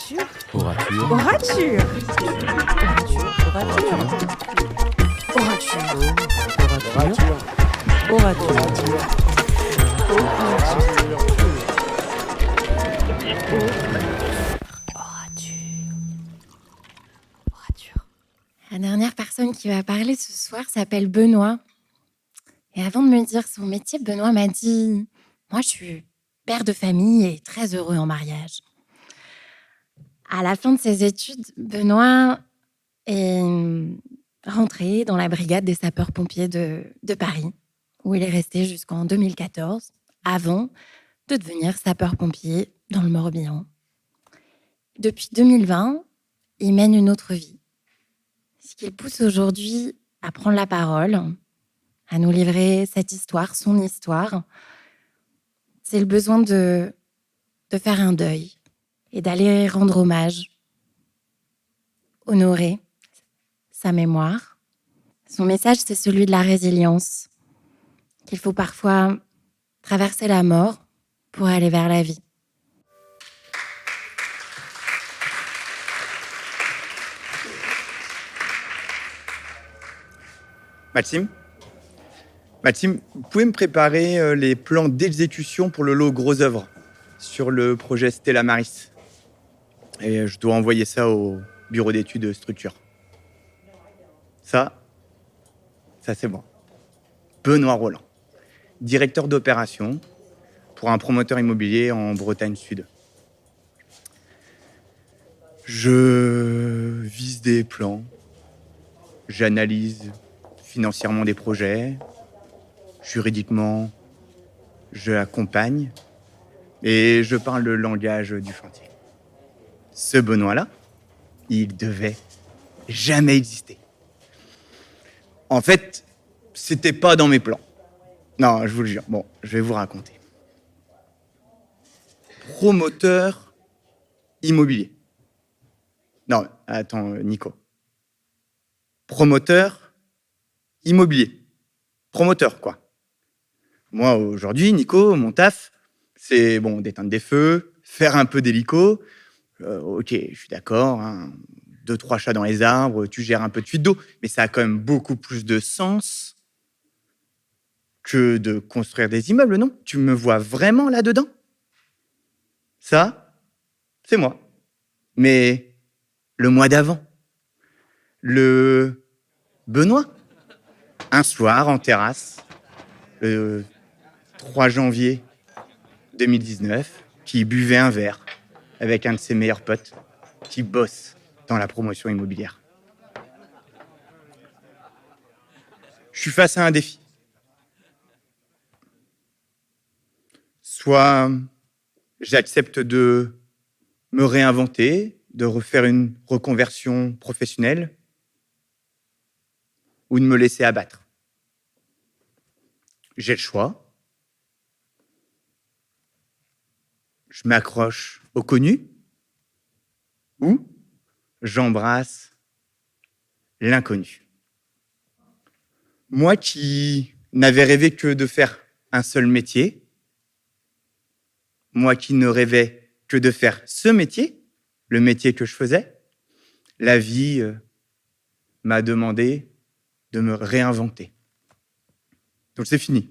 Orature. Orature. Orature. Orature. Orature. Orature. La dernière personne qui va parler ce soir s'appelle Benoît. Et avant de me dire son métier, Benoît m'a dit « Moi, je suis père de famille et très heureux en mariage. » À la fin de ses études, Benoît est rentré dans la brigade des sapeurs-pompiers de Paris, où il est resté jusqu'en 2014, avant de devenir sapeur-pompier dans le Morbihan. Depuis 2020, il mène une autre vie. Ce qui le pousse aujourd'hui à prendre la parole, à nous livrer cette histoire, son histoire, c'est le besoin de faire un deuil et d'aller rendre hommage, honorer sa mémoire. Son message, c'est celui de la résilience, qu'il faut parfois traverser la mort pour aller vers la vie. Maxime, vous pouvez me préparer les plans d'exécution pour le lot gros œuvre sur le projet Stella Maris. Et je dois envoyer ça au bureau d'études structure. Ça c'est moi. Benoît Roland, directeur d'opération pour un promoteur immobilier en Bretagne Sud. Je vise des plans, j'analyse financièrement des projets, juridiquement, je accompagne et je parle le langage du chantier. Ce Benoît-là, il devait jamais exister. En fait, c'était pas dans mes plans. Non, je vous le jure. Bon, je vais vous raconter. Promoteur immobilier. Non, attends, Nico. Promoteur immobilier. Promoteur, quoi. Moi, aujourd'hui, Nico, mon taf, c'est d'éteindre des feux, faire un peu d'hélico. Ok, je suis d'accord, 2-3 chats dans les arbres, tu gères un peu de fuite d'eau, mais ça a quand même beaucoup plus de sens que de construire des immeubles, non? Tu me vois vraiment là-dedans? Ça, c'est moi. Mais le mois d'avant, le Benoît, un soir en terrasse, le 3 janvier 2019, qui buvait un verre avec un de ses meilleurs potes, qui bosse dans la promotion immobilière. Je suis face à un défi. Soit j'accepte de me réinventer, de refaire une reconversion professionnelle, ou de me laisser abattre. J'ai le choix. Je m'accroche au connu, ou j'embrasse l'inconnu. Moi qui n'avais rêvé que de faire un seul métier, moi qui ne rêvais que de faire ce métier, le métier que je faisais, la vie m'a demandé de me réinventer. Donc c'est fini.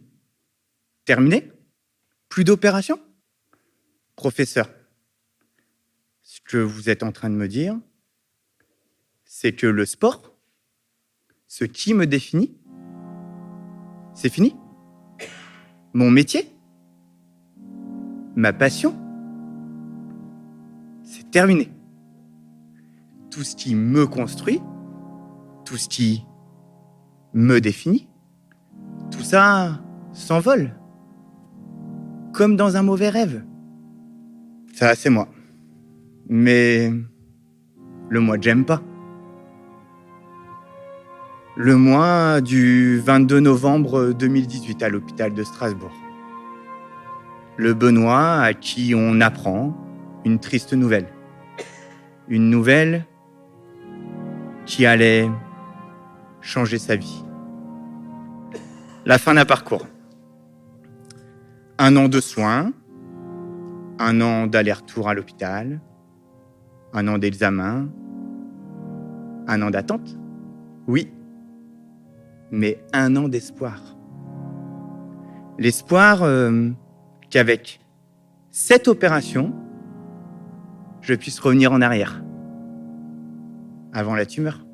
Terminé? Plus d'opération? Professeur, ce que vous êtes en train de me dire, c'est que le sport, ce qui me définit, c'est fini. Mon métier, ma passion, c'est terminé. Tout ce qui me construit, tout ce qui me définit, tout ça s'envole. Comme dans un mauvais rêve. Ça, c'est moi. Mais le moi que j'aime pas. Le moi du 22 novembre 2018 à l'hôpital de Strasbourg. Le Benoît à qui on apprend une triste nouvelle. Une nouvelle qui allait changer sa vie. La fin d'un parcours. 1 an de soins, 1 an d'aller-retour à l'hôpital, Un an d'examen, un an d'attente, oui, mais un an d'espoir. L'espoir qu'avec cette opération, je puisse revenir en arrière, avant la tumeur.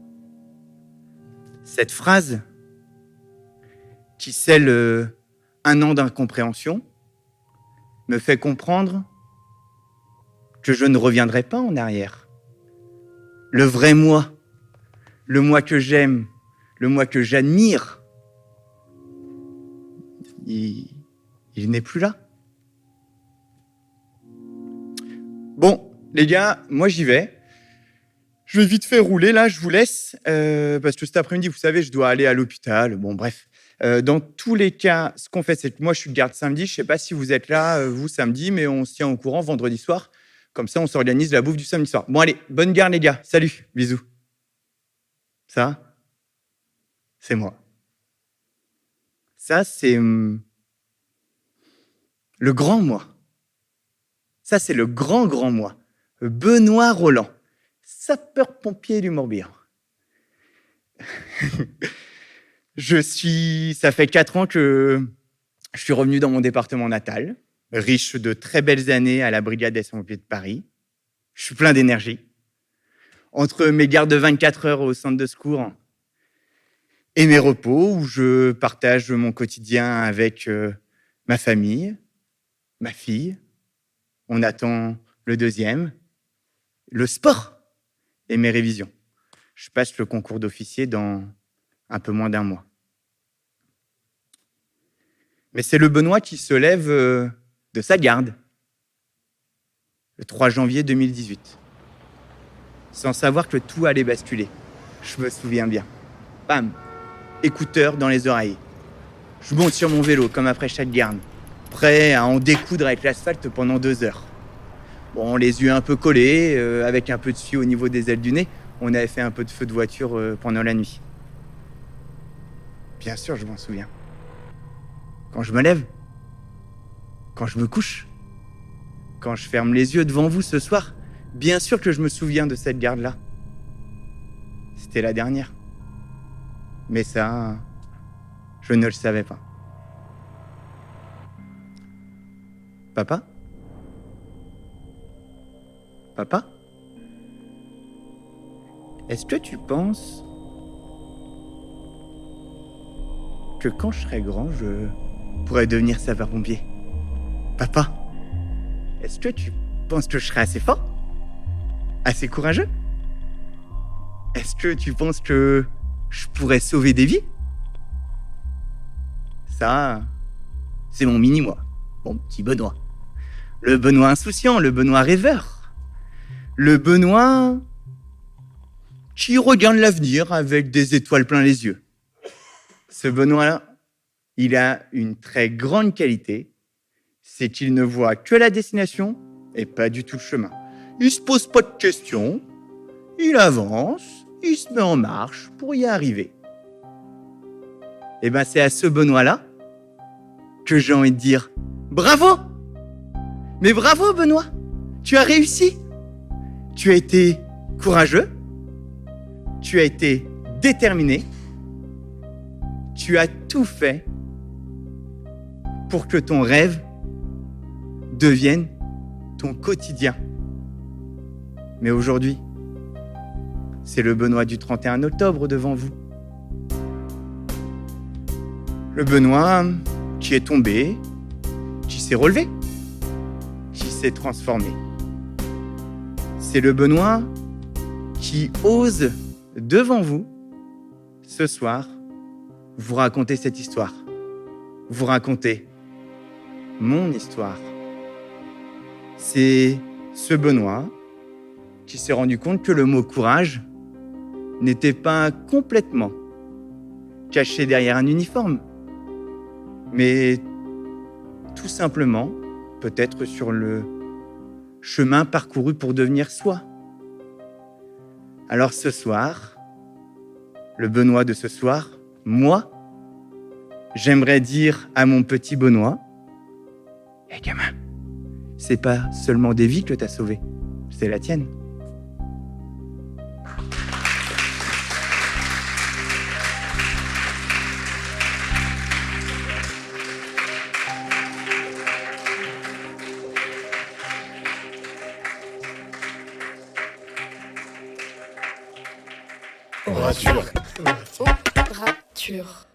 Cette phrase qui scelle un an d'incompréhension me fait comprendre que je ne reviendrai pas en arrière. Le vrai moi, le moi que j'aime, le moi que j'admire, il n'est plus là. Bon, les gars, moi j'y vais. Je vais vite fait rouler, là, je vous laisse, parce que cet après-midi, vous savez, je dois aller à l'hôpital. Bon, bref. Dans tous les cas, ce qu'on fait, c'est que moi, je suis de garde samedi. Je sais pas si vous êtes là, vous, samedi, mais on se tient au courant vendredi soir. Comme ça, on s'organise la bouffe du samedi soir. Bon, allez, bonne garde, les gars. Salut, bisous. Ça, c'est moi. Ça, c'est le grand moi. Ça, c'est le grand moi. Benoît Roland, sapeur-pompier du Morbihan. Ça fait 4 ans que je suis revenu dans mon département natal, riche de très belles années à la brigade des pompiers de Paris. Je suis plein d'énergie. Entre mes gardes de 24 heures au centre de secours et mes repos, où je partage mon quotidien avec ma famille, ma fille. On attend le deuxième, le sport et mes révisions. Je passe le concours d'officier dans un peu moins d'un mois. Mais c'est le Benoît qui se lève de sa garde, le 3 janvier 2018, sans savoir que tout allait basculer. Je me souviens bien. Bam, écouteurs dans les oreilles. Je monte sur mon vélo, comme après chaque garde, prêt à en découdre avec l'asphalte pendant 2 heures. Bon, les yeux un peu collés, avec un peu de suie au niveau des ailes du nez, on avait fait un peu de feu de voiture pendant la nuit. Bien sûr, je m'en souviens. Quand je me lève, quand je me couche, quand je ferme les yeux devant vous ce soir, bien sûr que je me souviens de cette garde-là. C'était la dernière. Mais ça, je ne le savais pas. Papa ? Papa ? Est-ce que tu penses que quand je serai grand, je pourrais devenir sapeur-pompier ? Papa ? Est-ce que tu penses que je serai assez fort ? Assez courageux ? Est-ce que tu penses que je pourrais sauver des vies ? Ça, c'est mon mini-moi, mon petit Benoît. Le Benoît insouciant, le Benoît rêveur. Le Benoît qui regarde l'avenir avec des étoiles plein les yeux. Ce Benoît-là, il a une très grande qualité, c'est qu'il ne voit que la destination et pas du tout le chemin. Il se pose pas de questions, il avance, il se met en marche pour y arriver. Et ben c'est à ce Benoît-là que j'ai envie de dire bravo! Mais bravo Benoît! Tu as réussi! Tu as été courageux, tu as été déterminé, tu as tout fait pour que ton rêve devienne ton quotidien. Mais aujourd'hui, c'est le Benoît du 31 octobre devant vous. Le Benoît qui est tombé, qui s'est relevé, qui s'est transformé. C'est le Benoît qui ose, devant vous, ce soir, vous raconter cette histoire. Vous raconter mon histoire. C'est ce Benoît qui s'est rendu compte que le mot courage n'était pas complètement caché derrière un uniforme, mais tout simplement, peut-être sur le chemin parcouru pour devenir soi. Alors ce soir, le Benoît de ce soir, moi, j'aimerais dire à mon petit Benoît, « Hé gamin, c'est pas seulement des vies que t'as sauvées, c'est la tienne. Orature. Orature.